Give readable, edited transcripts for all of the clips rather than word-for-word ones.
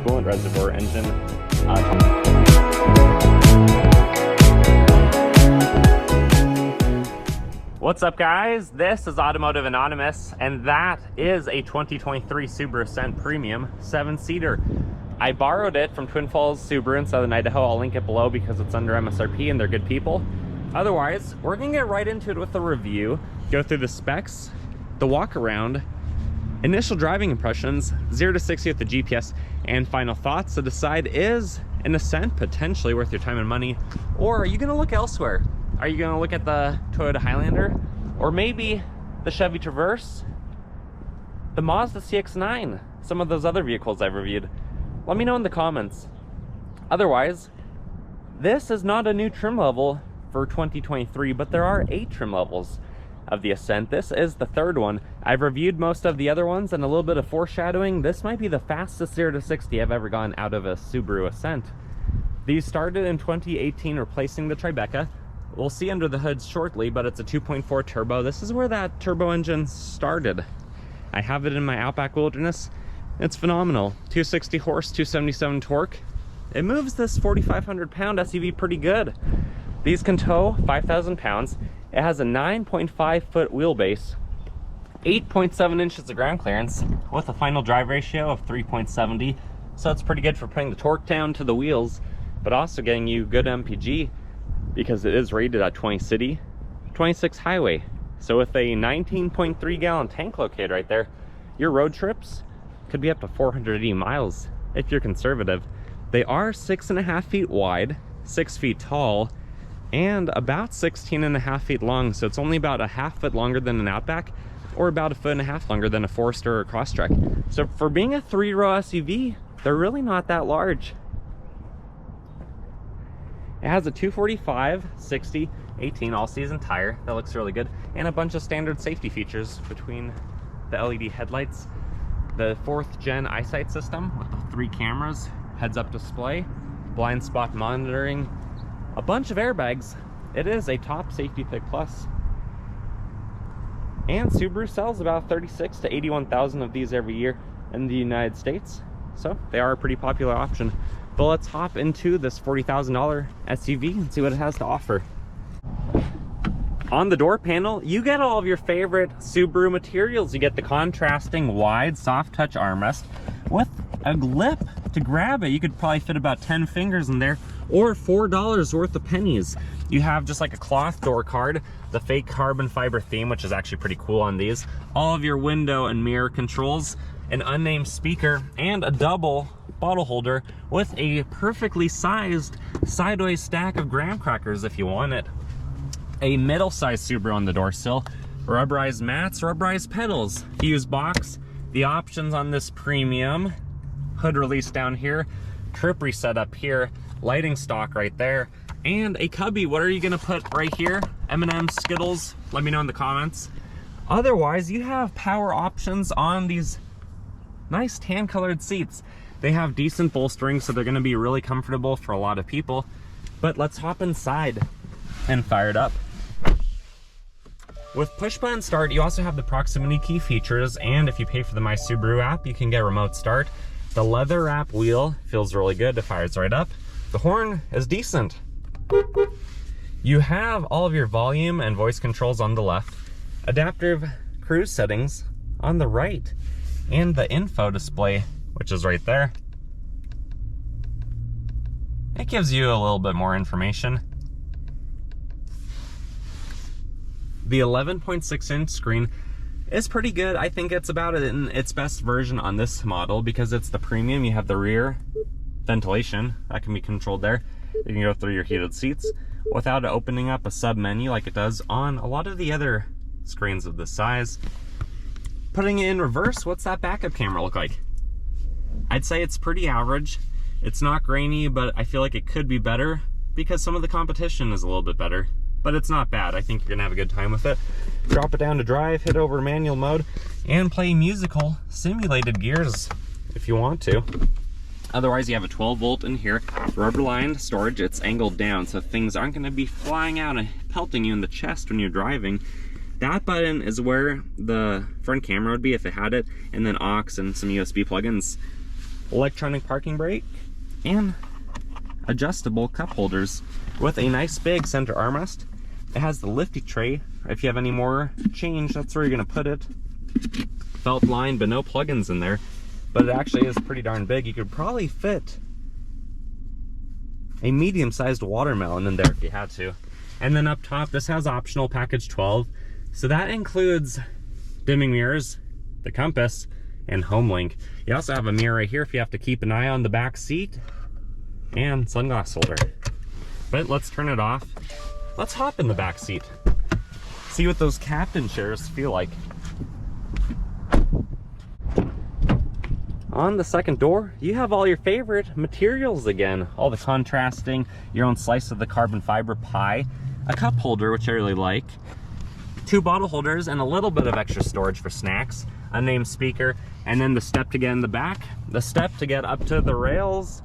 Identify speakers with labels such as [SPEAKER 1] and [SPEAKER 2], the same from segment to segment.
[SPEAKER 1] coolant reservoir engine. What's up, guys? This is Automotive Anonymous, and that is a 2023 Subaru Ascent Premium 7-seater. I borrowed it from Twin Falls Subaru in Southern Idaho. I'll link it below because it's under MSRP and they're good people. Otherwise, we're gonna get right into it with the review, go through the specs, the walk around, initial driving impressions, 0 to 60 with the GPS, and final thoughts to decide, is an Ascent potentially worth your time and money, or are you gonna look elsewhere? Are you gonna look at the Toyota Highlander, or maybe the Chevy Traverse, the Mazda CX-9, some of those other vehicles I've reviewed? Let me know in the comments. Otherwise, this is not a new trim level for 2023, but there are 8 trim levels of the Ascent. This is the 3rd one. I've reviewed most of the other ones, and a little bit of foreshadowing, this might be the fastest 0 to 60 I've ever gone out of a Subaru Ascent. These started in 2018, replacing the Tribeca. We'll see under the hood shortly, but it's a 2.4 turbo. This is where that turbo engine started. I have it in my Outback Wilderness. It's phenomenal. 260 horse, 277 torque. It moves this 4,500 pound SUV pretty good. These can tow 5,000 pounds. It has a 9.5 foot wheelbase, 8.7 inches of ground clearance with a final drive ratio of 3.70. So it's pretty good for putting the torque down to the wheels, but also getting you good MPG, because it is rated at 20 city, 26 highway. So with a 19.3 gallon tank located right there, your road trips could be up to 480 miles if you're conservative. They are 6.5 feet wide, 6 feet tall, and about 16.5 feet long. So it's only about a half foot longer than an Outback, or about a 1.5 foot longer than a Forester or Crosstrek. So for being a 3-row SUV, they're really not that large. It has a 245, 60, 18 all-season tire. That looks really good. And a bunch of standard safety features between the LED headlights, the 4th gen eyesight system with the 3 cameras, heads-up display, blind spot monitoring, a bunch of airbags. It is a top safety pick plus. And Subaru sells about 36 to 81,000 of these every year in the United States. So they are a pretty popular option. But let's hop into this $40,000 SUV and see what it has to offer. On the door panel, you get all of your favorite Subaru materials. You get the contrasting wide soft touch armrest with a lip to grab it. You could probably fit about 10 fingers in there, or $4 worth of pennies. You have just like a cloth door card, the fake carbon fiber theme, which is actually pretty cool on these, all of your window and mirror controls, an unnamed speaker, and a double bottle holder with a perfectly sized sideways stack of graham crackers if you want it. A middle-sized Subaru on the door sill, rubberized mats, rubberized pedals, fuse box, the options on this premium, hood release down here, trip reset up here, lighting stock right there, and a cubby. What are you gonna put right here? M&M's, Skittles? Let me know in the comments. Otherwise, you have power options on these nice tan colored seats. They have decent bolstering, so they're gonna be really comfortable for a lot of people. But let's hop inside and fire it up. With push button start, you also have the proximity key features, and if you pay for the My Subaru app, you can get remote start. The leather wrap wheel feels really good, it fires right up. The horn is decent. You have all of your volume and voice controls on the left, adaptive cruise settings on the right, and the info display, which is right there. It gives you a little bit more information. The 11.6-inch screen is pretty good. I think it's about in its best version on this model because it's the premium. You have the rear ventilation that can be controlled there. You can go through your heated seats without opening up a sub menu like it does on a lot of the other screens of this size. Putting it in reverse, what's that backup camera look like? I'd say it's pretty average. It's not grainy, but I feel like it could be better because some of the competition is a little bit better. But it's not bad. I think you're gonna have a good time with it. Drop it down to drive, hit over manual mode, and play musical simulated gears if you want to. Otherwise, you have a 12 volt in here, rubber lined storage. It's angled down, so things aren't gonna be flying out and pelting you in the chest when you're driving. That button is where the front camera would be if it had it, and then aux and some USB plugins. electronic parking brake, and adjustable cup holders with a nice big center armrest. It has the lifty tray. If you have any more change, that's where you're gonna put it. Felt lined, but no plugins in there. But it actually is pretty darn big. You could probably fit a medium-sized watermelon in there if you had to. And then up top, this has optional package 12. So that includes dimming mirrors, the compass, and home link. You also have a mirror right here if you have to keep an eye on the back seat, and sunglass holder. But let's turn it off. Let's hop in the back seat. See what those captain chairs feel like. On the second door, you have all your favorite materials again. All the contrasting, your own slice of the carbon fiber pie, a cup holder, which I really like, 2 bottle holders, and a little bit of extra storage for snacks, a name speaker, and then the step to get in the back, the step to get up to the rails,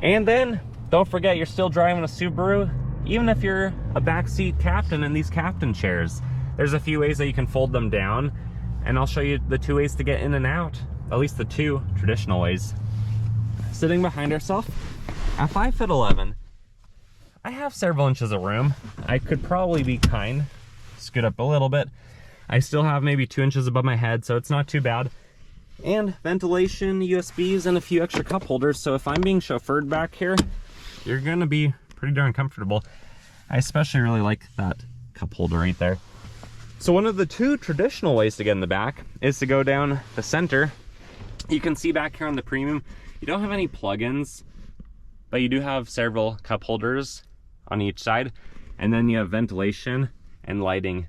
[SPEAKER 1] and then don't forget you're still driving a Subaru, even if you're a backseat captain in these captain chairs. There's a few ways that you can fold them down, and I'll show you the 2 ways to get in and out. At least the 2 traditional ways. Sitting behind ourselves at 5'11", I have several inches of room. I could probably be kind, scoot up a little bit. I still have maybe 2 inches above my head, so it's not too bad. And ventilation, USBs, and a few extra cup holders. So if I'm being chauffeured back here, you're gonna be pretty darn comfortable. I especially really like that cup holder right there. So one of the 2 traditional ways to get in the back is to go down the center. You can see back here on the premium, you don't have any plugins, but you do have several cup holders on each side. And then you have ventilation and lighting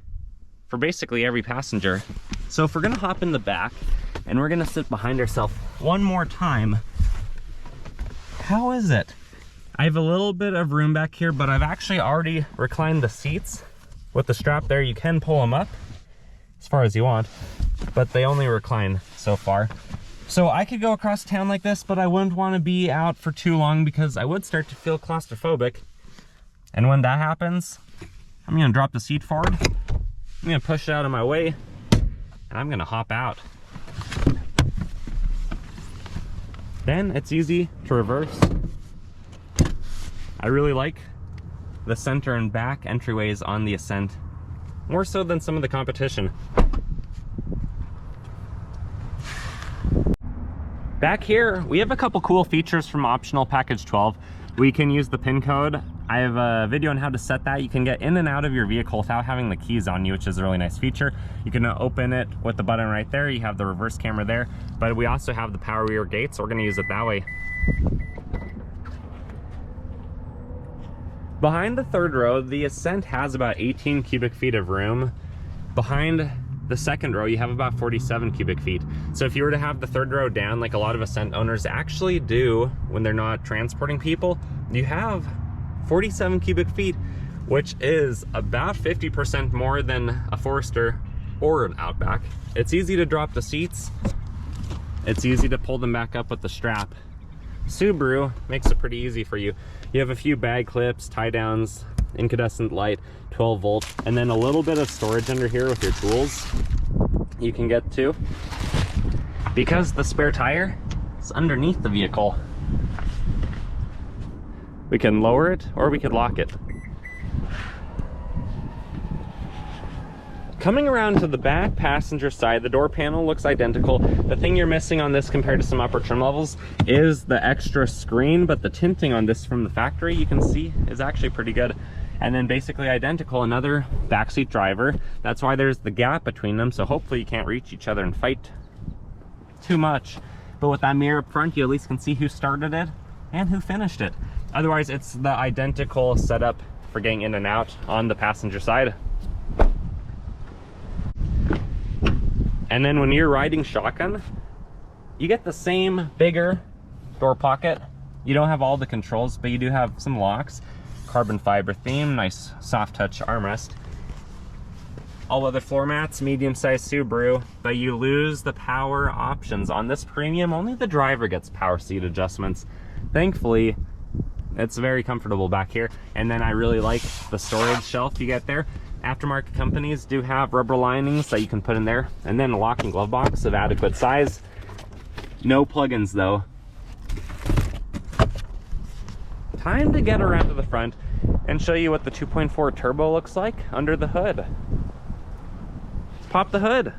[SPEAKER 1] for basically every passenger. So if we're gonna hop in the back and we're gonna sit behind ourselves one more time, how is it? I have a little bit of room back here, but I've actually already reclined the seats with the strap there. You can pull them up as far as you want, but they only recline so far. So I could go across town like this, but I wouldn't want to be out for too long because I would start to feel claustrophobic. And when that happens, I'm gonna drop the seat forward, I'm gonna push it out of my way, and I'm gonna hop out. Then it's easy to reverse. I really like the center and back entryways on the Ascent, more so than some of the competition. Back here, we have a couple cool features from optional package 12. We can use the pin code. I have a video on how to set that. You can get in and out of your vehicle without having the keys on you, which is a really nice feature. You can open it with the button right there. You have the reverse camera there, but we also have the power rear gate, so we're gonna use it that way. Behind the third row, the Ascent has about 18 cubic feet of room. Behind the second row, you have about 47 cubic feet. So if you were to have the third row down, like a lot of Ascent owners actually do when they're not transporting people, you have 47 cubic feet, which is about 50% more than a Forester or an Outback. It's easy to drop the seats. It's easy to pull them back up with the strap. Subaru makes it pretty easy for you. You have a few bag clips, tie downs, incandescent light, 12 volt, and then a little bit of storage under here with your tools you can get to, because the spare tire is underneath the vehicle. We can lower it or we could lock it. Coming around to the back passenger side, the door panel looks identical. The thing you're missing on this compared to some upper trim levels is the extra screen, but the tinting on this from the factory, you can see, is actually pretty good. And then basically identical, another backseat driver. That's why there's the gap between them, so hopefully you can't reach each other and fight too much. But with that mirror up front, you at least can see who started it and who finished it. Otherwise, it's the identical setup for getting in and out on the passenger side. And then when you're riding shotgun, you get the same bigger door pocket. You don't have all the controls, but you do have some locks. Carbon fiber theme, nice soft touch armrest. All other floor mats, medium-sized Subaru, but you lose the power options. On this premium, only the driver gets power seat adjustments. Thankfully, it's very comfortable back here. And then I really like the storage shelf you get there. Aftermarket companies do have rubber linings that you can put in there, and then a locking glove box of adequate size. No plugins though. time to get around to the front and show you what the 2.4 turbo looks like under the hood. Let's pop the hood.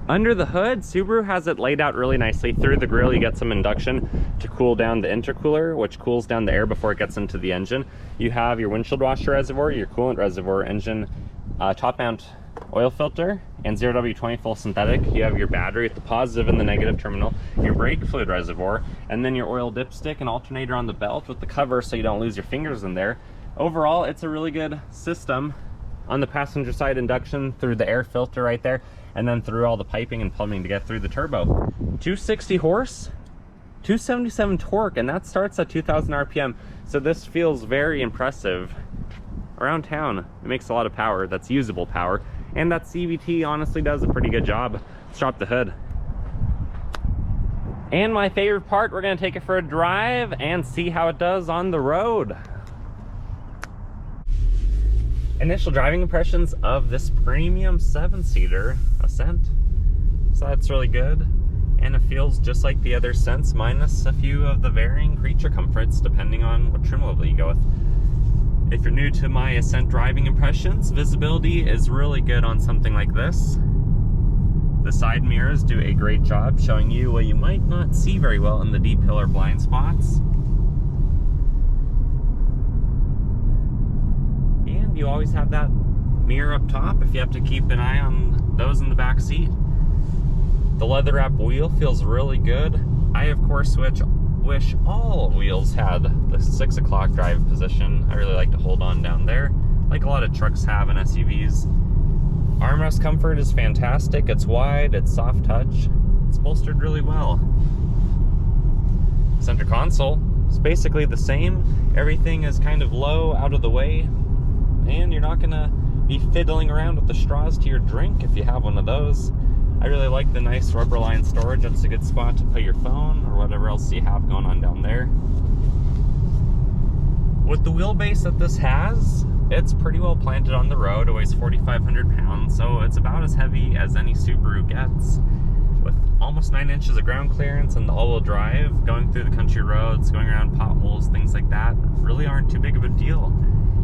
[SPEAKER 1] Under the hood, Subaru has it laid out really nicely. Through the grille, you get some induction to cool down the intercooler, which cools down the air before it gets into the engine. You have your windshield washer reservoir, your coolant reservoir, engine top mount oil filter, and 0W20 full synthetic. You have your battery at the positive and the negative terminal, your brake fluid reservoir, and then your oil dipstick and alternator on the belt with the cover so you don't lose your fingers in there. Overall, it's a really good system. On the passenger side, induction through the air filter right there, and then through all the piping and plumbing to get through the turbo. 260 horse, 277 torque, and that starts at 2,000 RPM. So this feels very impressive. Around town, it makes a lot of power. That's usable power. And that CVT honestly does a pretty good job. Let's drop the hood. And my favorite part, we're gonna take it for a drive and see how it does on the road. Initial driving impressions of this premium 7-seater Ascent. So that's really good. And it feels just like the other Ascents, minus a few of the varying creature comforts depending on what trim level you go with. If you're new to my Ascent driving impressions, visibility is really good on something like this. The side mirrors do a great job showing you what you might not see very well in the deep hill or blind spots. And you always have that mirror up top if you have to keep an eye on those in the back seat. The leather wrap wheel feels really good. I, of course, wish all wheels had the 6 o'clock drive position. I really like to hold on down there, like a lot of trucks have and SUVs. Armrest comfort is fantastic. It's wide, it's soft touch, it's bolstered really well. Center console is basically the same. Everything is kind of low, out of the way, and you're not gonna be fiddling around with the straws to your drink if you have one of those. I really like the nice rubber lined storage. That's a good spot to put your phone or whatever else you have going on down there. With the wheelbase that this has, it's pretty well planted on the road. It weighs 4,500 pounds, so it's about as heavy as any Subaru gets. With almost 9 inches of ground clearance and the all-wheel drive, going through the country roads, going around potholes, things like that, really aren't too big of a deal.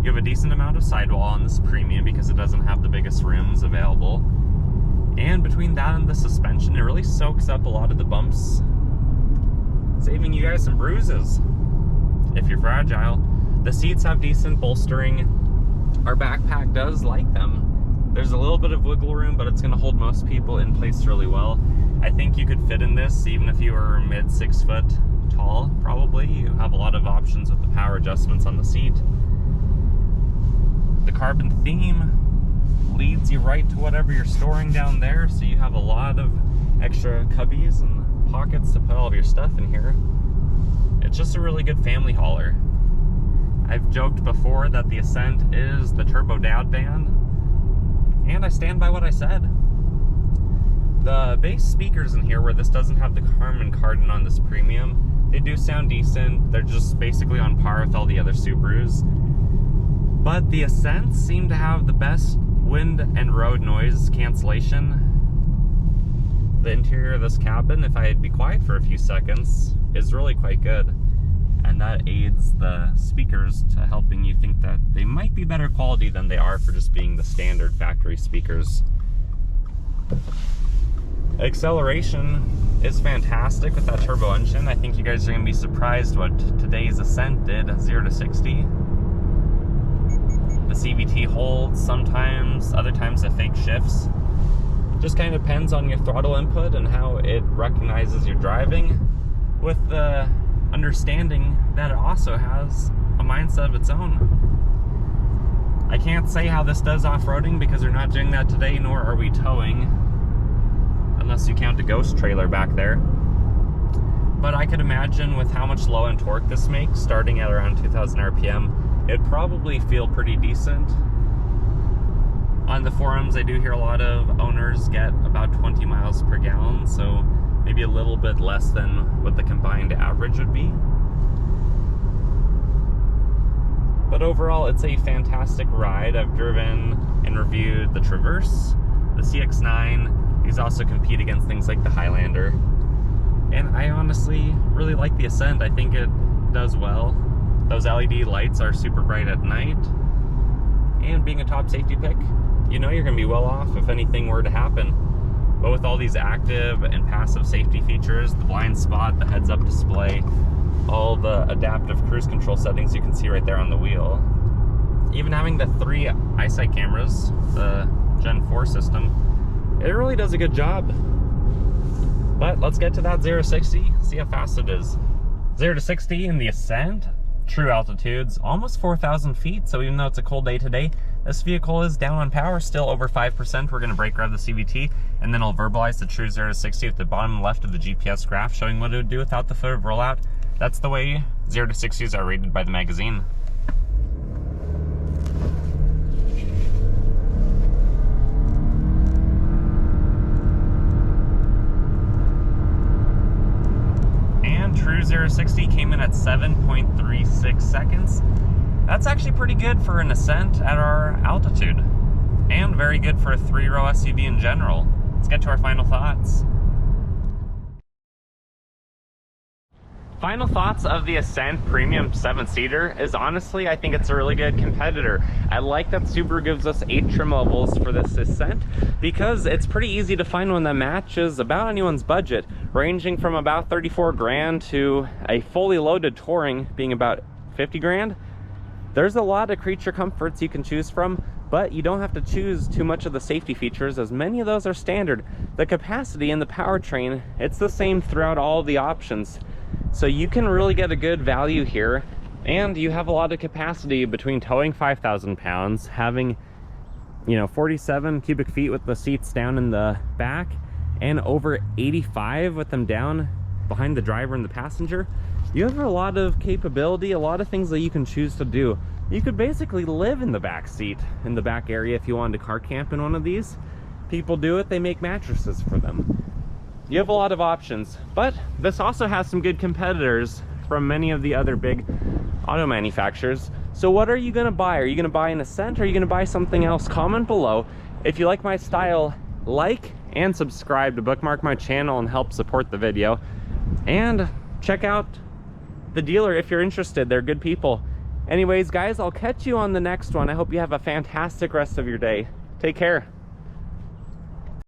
[SPEAKER 1] You have a decent amount of sidewall on this premium because it doesn't have the biggest rims available. And between that and the suspension, it really soaks up a lot of the bumps, saving you guys some bruises if you're fragile. The seats have decent bolstering. Our backpack does like them. There's a little bit of wiggle room, but it's going to hold most people in place really well. I think you could fit in this even if you were mid 6 foot tall, probably. You have a lot of options with the power adjustments on the seat. The carbon theme leads you right to whatever you're storing down there, so you have a lot of extra cubbies and pockets to put all of your stuff in here. It's just a really good family hauler. I've joked before that the Ascent is the turbo dad van, and I stand by what I said. The bass speakers in here, where this doesn't have the Harman Kardon on this premium, they do sound decent. They're just basically on par with all the other Subarus. But the Ascents seem to have the best wind and road noise cancellation. The interior of this cabin, if I'd be quiet for a few seconds, is really quite good. And that aids the speakers to helping you think that they might be better quality than they are for just being the standard factory speakers. Acceleration is fantastic with that turbo engine. I think you guys are going to be surprised what today's Ascent did at 0 to 60. The CVT holds sometimes, other times it fake shifts. Just kind of depends on your throttle input and how it recognizes you're driving, with the understanding that it also has a mindset of its own. I can't say how this does off-roading because we're not doing that today, nor are we towing, unless you count a ghost trailer back there. But I could imagine with how much low-end torque this makes, starting at around 2,000 RPM, it'd probably feel pretty decent. On the forums, I do hear a lot of owners get about 20 miles per gallon, so maybe a little bit less than what the combined average would be. But overall, it's a fantastic ride. I've driven and reviewed the Traverse, the CX-9. These also compete against things like the Highlander. And I honestly really like the Ascent. I think it does well. Those LED lights are super bright at night. And being a top safety pick, you know you're gonna be well off if anything were to happen. But with all these active and passive safety features, the blind spot, the heads-up display, all the adaptive cruise control settings you can see right there on the wheel, even having the 3 eyesight cameras, the Gen 4 system, it really does a good job. But let's get to that 0 to 60, see how fast it is. 0 to 60 in the Ascent, true altitudes, almost 4,000 feet, so even though it's a cold day today, this vehicle is down on power, still over 5%. We're going to brake grab the CVT, and then I'll verbalize the true 0 to 60 at the bottom left of the GPS graph, showing what it would do without the foot of rollout. That's the way 0 to 60s are rated by the magazine. True 0 to 60 came in at 7.36 seconds. That's actually pretty good for an Ascent at our altitude, and very good for a 3-row SUV in general. Let's get to our final thoughts. Final thoughts of the Ascent Premium 7-seater is, honestly, I think it's a really good competitor. I like that Subaru gives us 8 trim levels for this Ascent because it's pretty easy to find one that matches about anyone's budget, ranging from about 34 grand to a fully loaded Touring being about 50 grand. There's a lot of creature comforts you can choose from, but you don't have to choose too much of the safety features, as many of those are standard. The capacity and the powertrain, it's the same throughout all the options. So you can really get a good value here, and you have a lot of capacity between towing 5,000 pounds, having, you know, 47 cubic feet with the seats down in the back, and over 85 with them down behind the driver and the passenger. You have a lot of capability, a lot of things that you can choose to do. You could basically live in the back seat, in the back area, if you wanted to car camp in one of these. People do it, they make mattresses for them. You have a lot of options, but this also has some good competitors from many of the other big auto manufacturers. So what are you gonna buy? Are you gonna buy an Ascent, or are you gonna buy something else? Comment below. If you like my style, like and subscribe to bookmark my channel and help support the video. And check out the dealer if you're interested, they're good people. Anyways, guys, I'll catch you on the next one. I hope you have a fantastic rest of your day. Take care.